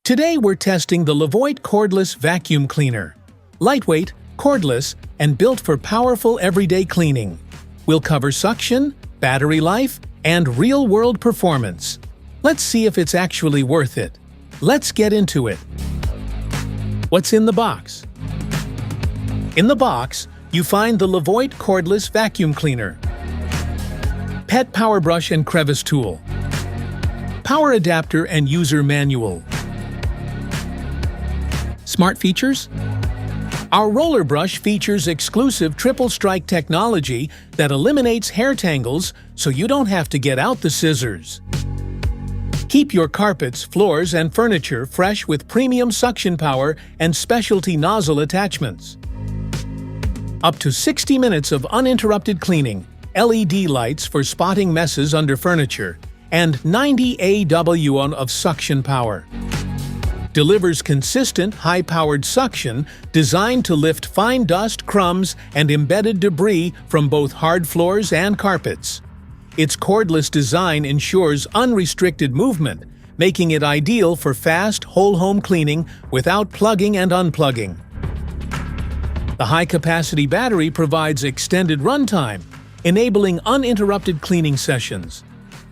Today we're testing the Levoit Cordless Vacuum Cleaner. Lightweight, cordless, and built for powerful everyday cleaning. We'll cover suction, battery life, and real-world performance. Let's see if it's actually worth it. Let's get into it. What's in the box? In the box, you find the Levoit Cordless Vacuum Cleaner, PET power brush and crevice tool, power adapter and user manual. Smart features? Our roller brush features exclusive triple strike technology that eliminates hair tangles so you don't have to get out the scissors. Keep your carpets, floors, and furniture fresh with premium suction power and specialty nozzle attachments. Up to 60 minutes of uninterrupted cleaning, LED lights for spotting messes under furniture, and 90 AW of suction power. Delivers consistent, high-powered suction designed to lift fine dust, crumbs, and embedded debris from both hard floors and carpets. Its cordless design ensures unrestricted movement, making it ideal for fast, whole-home cleaning without plugging and unplugging. The high-capacity battery provides extended runtime, enabling uninterrupted cleaning sessions.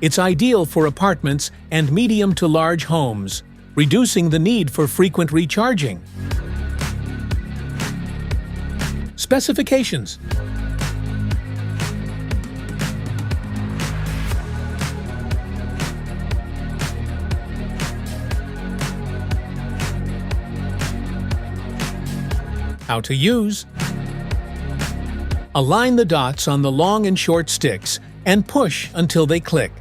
It's ideal for apartments and medium to large homes, reducing the need for frequent recharging. Specifications. How to use. Align the dots on the long and short sticks and push until they click.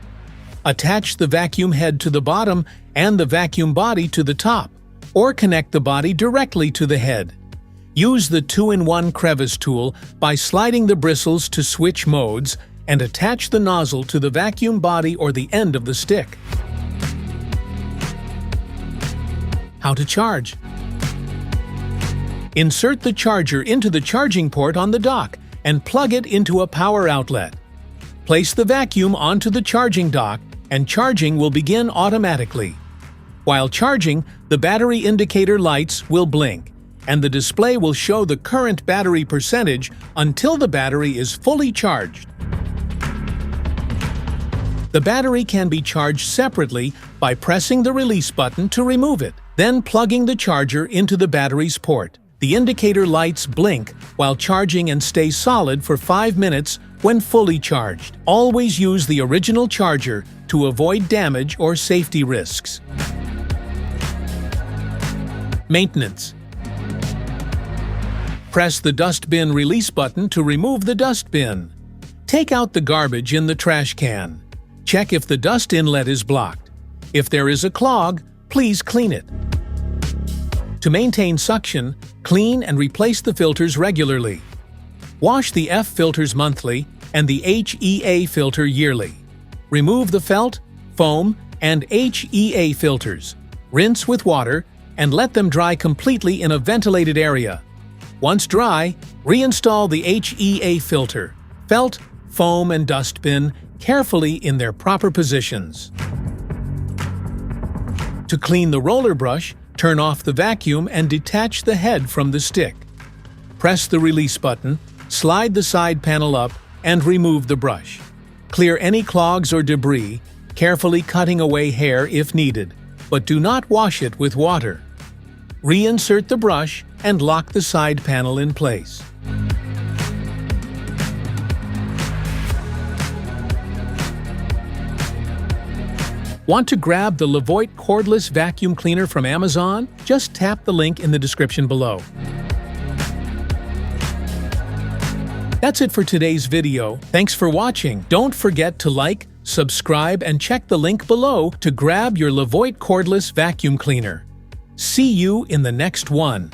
Attach the vacuum head to the bottom and the vacuum body to the top, or connect the body directly to the head. Use the 2-in-1 crevice tool by sliding the bristles to switch modes and attach the nozzle to the vacuum body or the end of the stick. How to charge. Insert the charger into the charging port on the dock and plug it into a power outlet. Place the vacuum onto the charging dock and charging will begin automatically. While charging, the battery indicator lights will blink, and the display will show the current battery percentage until the battery is fully charged. The battery can be charged separately by pressing the release button to remove it, then plugging the charger into the battery's port. The indicator lights blink while charging and stay solid for 5 minutes when fully charged. Always use the original charger to avoid damage or safety risks. Maintenance. Press the dustbin release button to remove the dustbin. Take out the garbage in the trash can. Check if the dust inlet is blocked. If there is a clog, please clean it. To maintain suction, clean and replace the filters regularly. Wash the F filters monthly and the HEA filter yearly. Remove the felt, foam, and HEA filters. Rinse with water and let them dry completely in a ventilated area. Once dry, reinstall the HEA filter, felt, foam, and dustbin carefully in their proper positions. To clean the roller brush, turn off the vacuum and detach the head from the stick. Press the release button, slide the side panel up, and remove the brush. Clear any clogs or debris, carefully cutting away hair if needed, but do not wash it with water. Reinsert the brush and lock the side panel in place. Want to grab the Levoit Cordless Vacuum Cleaner from Amazon? Just tap the link in the description below. That's it for today's video. Thanks for watching. Don't forget to like, subscribe, and check the link below to grab your Levoit Cordless Vacuum Cleaner. See you in the next one.